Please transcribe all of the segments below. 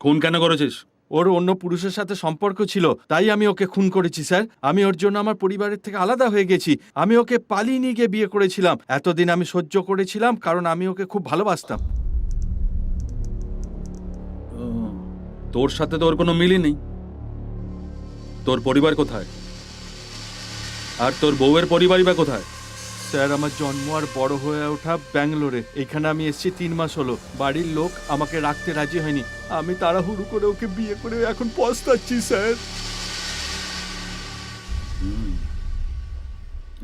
খুন কেন করেছিস? ওর অন্য পুরুষের সাথে সম্পর্ক ছিল, তাই আমি ওকে খুন করেছি স্যার। আমি ওর জন্য আমার পরিবারের থেকে আলাদা হয়ে গেছি। আমি ওকে পালিয়ে নিয়ে গিয়ে বিয়ে করেছিলাম। এতদিন আমি সহ্য করেছিলাম কারণ আমি ওকে খুব ভালোবাসতাম। তোর সাথে তো ওর কোনো মিলই নেই। তোর পরিবার কোথায়? আর তোর বউয়ের পরিবারই বা কোথায়? স্যার, আমার জন্ম আর বড় হয়ে ওঠা ব্যাঙ্গালোরে। এখানে আমি এসেছি 3 মাস হলো। বাড়ির লোক আমাকে রাখতে রাজি হয়নি। আমি তাড়াহুড়ো করে ওকে বিয়ে করে এখন পস্তাচ্ছি স্যার।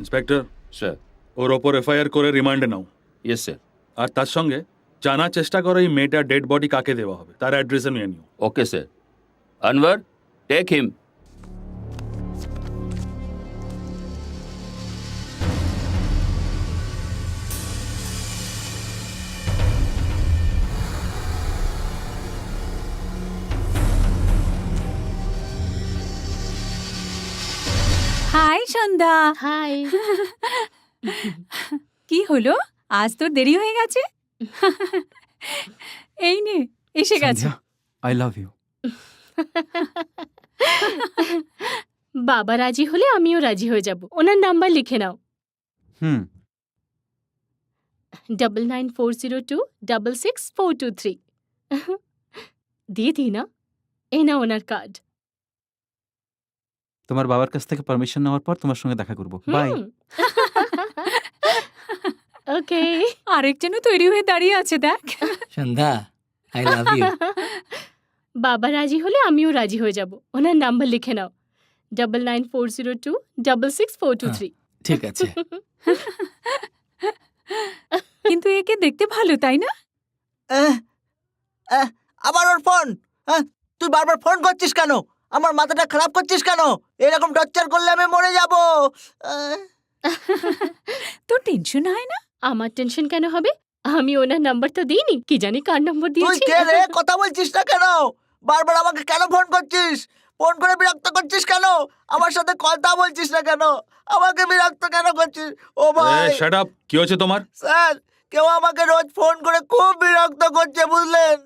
Inspector, sir. ওর ওপর এফআইআর করে রিমান্ডে নাও। Yes sir. আর তার সঙ্গে জানার চেষ্টা করো এই মেয়েটার ডেড বডি কাকে দেওয়া হবে, তার অ্যাড্রেসে নিয়ে নিও। Okay sir. Anwar, take him. Hi Sandhya. Hi. কি হলো, আজ তোর দেরি হয়ে গেছে? এই নে, এসে গেছে। I love you. বাবা রাজি হলে আমিও রাজি হয়ে যাব। ওনার নাম্বার লিখে নাও। 9940266423। দিয়ে দিই না? এই না ওনার কার্ড। তোমার বাবার কাছ থেকে পারমিশন নেওয়ার পর তোমার সঙ্গে দেখা করব। বাই। ওকে। আরেকজনও তৈরি হয়ে দাঁড়িয়ে আছে, দেখ। সন্ধ্যা, আই লাভ ইউ। বাবা রাজি হলে আমিও রাজি হয়ে যাব। ওনার নাম্বার লিখে নাও। 9940266423। ঠিক আছে। কিন্তু একে দেখতে ভালো, তাই না? আবার ওর ফোন। তুই বারবার ফোন করছিস কেন? আমার মাথাটা খারাপ করছিস কেন? এরকম টর্চার করলে আমি মরে যাব। তোর টেনশন হয় না? আমার টেনশন কেন হবে? আমি ওনার নাম্বার তো দিইনি। কি জানি কার নম্বর তুই দিয়েছি। কে রে? কথা বলছিস না কেন? বারবার আমাকে কেন ফোন করছিস? ফোন করে বিরক্ত করছিস কেন? আমার সাথে কথা বলছিস না কেন? আমাকে বিরক্ত কেন করছিস? ও ভাই শাট আপ। কি হয়েছে তোমার? স্যার, কেউ আমাকে রোজ ফোন করে খুব বিরক্ত করছে, বুঝলেন?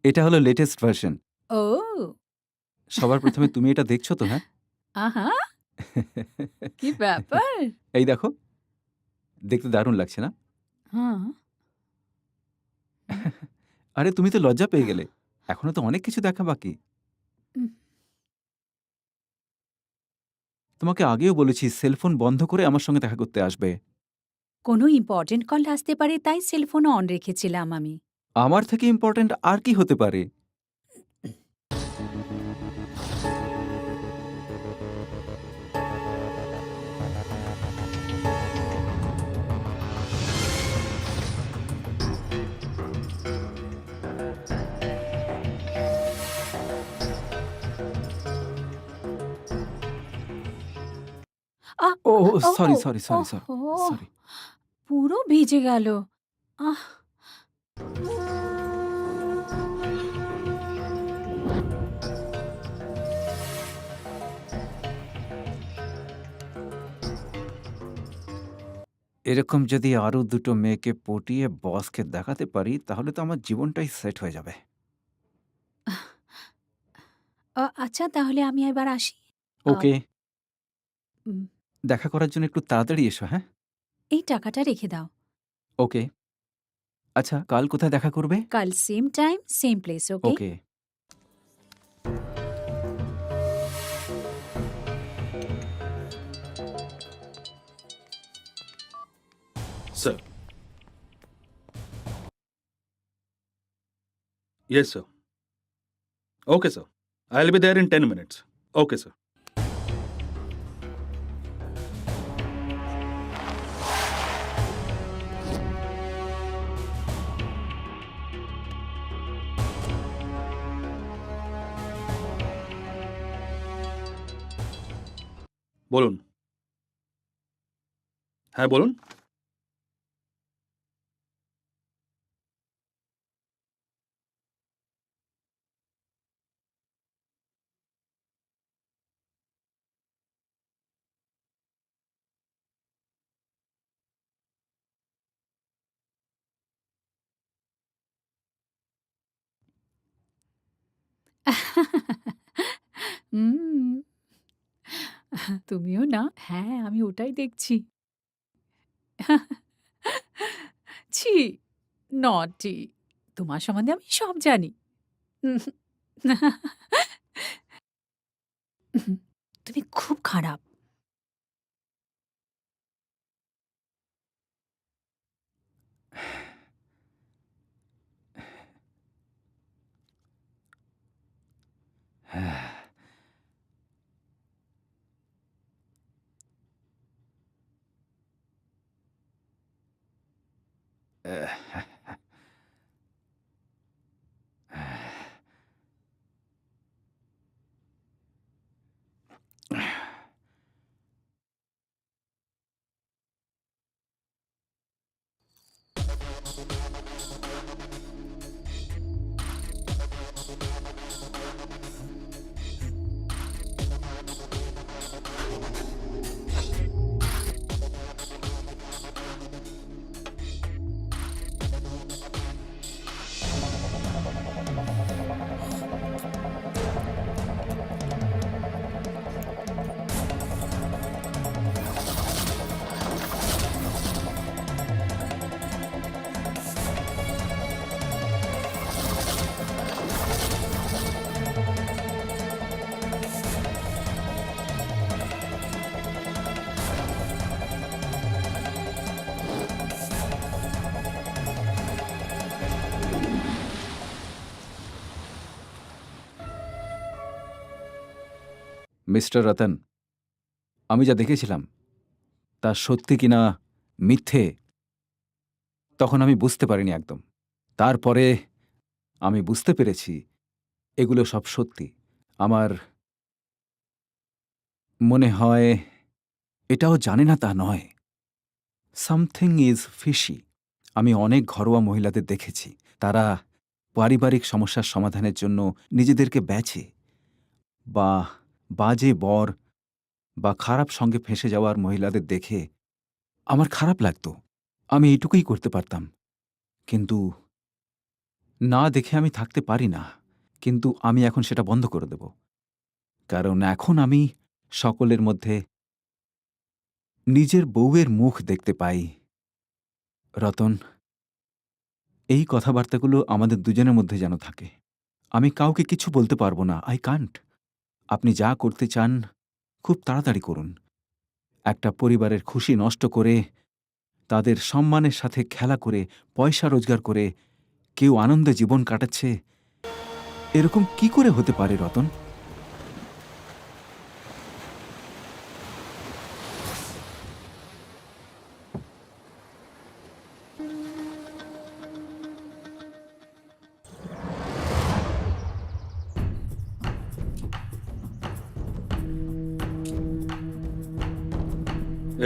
এটা হলো লেটেস্ট ভার্সন। ও, সবার প্রথমে তুমি এটা দেখছো তো? হ্যাঁ। আহা, কি ব্যাপার। এই দেখো, দেখতে দারুণ লাগছে না? হ্যাঁ। আরে তুমি তো লজ্জা পেয়ে গেলে, এখনো তো অনেক কিছু দেখা বাকি। উম। তোমাকে আগেও বলেছি সেলফোন বন্ধ করে আমার সঙ্গে দেখা করতে আসবে। কোনো ইম্পর্টেন্ট কল আসতে পারে, তাই সেলফোন অন রেখেছিলাম আমি। আমার থেকে ইম্পর্ট্যান্ট আর কি হতে পারে? ও sorry sorry sorry sorry sorry. পুরো ভিজে গেল। আহ, এরকম যদি আরো দুটো মেয়েকে পটিয়ে বসকে দেখাতে পারি তাহলে তো আমার জীবনটাই সেট হয়ে যাবে। আচ্ছা, তাহলে আমি এবার আসি। ওকে, উম, দেখা করার জন্য একটু তাড়াতাড়ি এসো। হ্যাঁ। এই টাকাটা রেখে দাও। ওকে। আচ্ছা, কাল কোথায় দেখা করবে? কাল same time same place. Okay. Okay. Sir. Yes, sir. Okay, sir. I'll be there in 10 minutes. Okay, sir. বলুন। হ্যাঁ বলুন। হুম। তুমিও না? হ্যাঁ, আমি ওটাই দেখছি। ছি! নটি। তোমার সম্বন্ধে আমি সব জানি। তুমি খুব খারাপ। মিস্টার রতন, আমি যা দেখেছিলাম তা সত্যি কিনা মিথ্যে তখন আমি বুঝতে পারিনি একদম। তারপরে আমি বুঝতে পেরেছি এগুলো সব সত্যি। আমার মনে হয় এটাও জানে না তা নয়। Something is fishy. আমি অনেক ঘরোয়া মহিলাদের দেখেছি, তারা পারিবারিক সমস্যার সমাধানের জন্য নিজেদেরকে বেচে, বা বাজে বর বা খারাপ সঙ্গে ফেঁসে যাওয়ার মহিলাদের দেখে আমার খারাপ লাগতো। আমি এইটুকুই করতে পারতাম, কিন্তু না দেখে আমি থাকতে পারি না। কিন্তু আমি এখন সেটা বন্ধ করে দেব, কারণ এখন আমি সকলের মধ্যে নিজের বউয়ের মুখ দেখতে পাই। রতন, এই কথাবার্তাগুলো আমাদের দুজনের মধ্যে যেন থাকে। আমি কাউকে কিছু বলতে পারবো না, আই কান্ট। আপনি যা করতে চান খুব তাড়াতাড়ি করুন। একটা পরিবারের খুশি নষ্ট করে, তাদের সম্মানের সাথে খেলা করে, পয়সা রোজগার করে কেউ আনন্দে জীবন কাটাচ্ছে, এরকম কি করে হতে পারে রতন?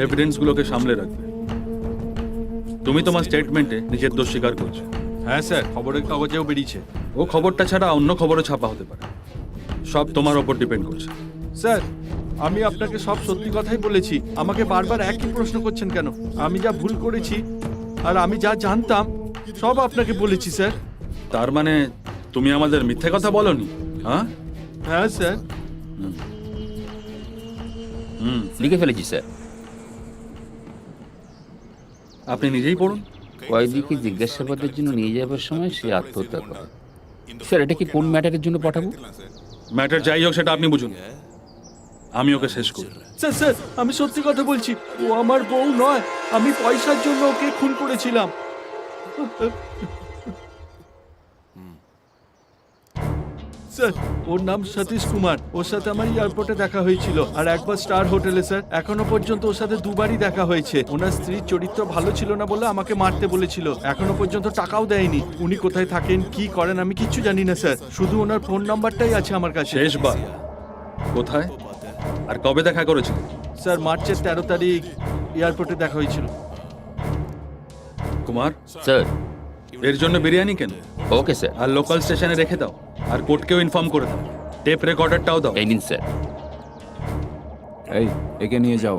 এভিডেন্সগুলোকে সামলে রাখবে। তুমি তোমার স্টেটমেন্টে নিজের দোষ স্বীকার করছো। হ্যাঁ স্যার, খবরের কাগজেও বেরিয়েছে। ও খবরটা ছাড়া অন্য খবরও ছাপা হতে পারে, সব তোমার ওপর ডিপেন্ড করছে। স্যার, আমি আপনাকে সব সত্যি কথাই বলেছি। আমাকে বারবার একই প্রশ্ন করছেন কেন? আমি যা ভুল করেছি আর আমি যা জানতাম সব আপনাকে বলেছি স্যার। তার মানে তুমি আমাদের মিথ্যে কথা বলনি? হ্যাঁ হ্যাঁ স্যার। লিখে ফেলেছি স্যার। আপনি নিজেই পড়ুন। কয়েদিকে জিজ্ঞাসাবাদের জন্য নিয়ে যাবার সময় সে আত্মহত্যা করে। স্যার, এটা কি কোন ম্যাটারের জন্য পাঠাবো? ম্যাটার যাই হোক সেটা আপনি বুঝুন, আমি ওকে শেষ করি। স্যার স্যার, আমি সত্যি কথা বলছি। ও আমার বউ নয়, আমি পয়সার জন্য ওকে খুন করেছিলাম। স্যার, ওর নাম সতীশ কুমার। ওর সাথে আমার এয়ারপোর্টে দেখা হয়েছিল, আর একবার স্টার হোটেলে স্যার। এখনো পর্যন্ত ওর সাথে দুবারই দেখা হয়েছে। ওনার স্ত্রীর চরিত্র ভালো ছিল না বলে আমাকে মারতে বলেছিল। এখনো পর্যন্ত টাকাও দেয়নি। উনি কোথায় থাকেন, কি করেন, আমি কিচ্ছু জানি না স্যার। শুধু ওনার ফোন নাম্বারটাই আছে আমার কাছে। শেষবার কোথায় আর কবে দেখা করেছিল? স্যার, মার্চের 13 তারিখ এয়ারপোর্টে দেখা হয়েছিল। কুমার, স্যার। এর জন্য বিরিয়ানি কেন? Okay sir. আর লোকাল স্টেশনে রেখে দাও, আর কোর্টকেও ইনফর্ম করে দাও। টেপ রেকর্ডারটাও দাও। এই নিন স্যার। এই, একে নিয়ে যাও।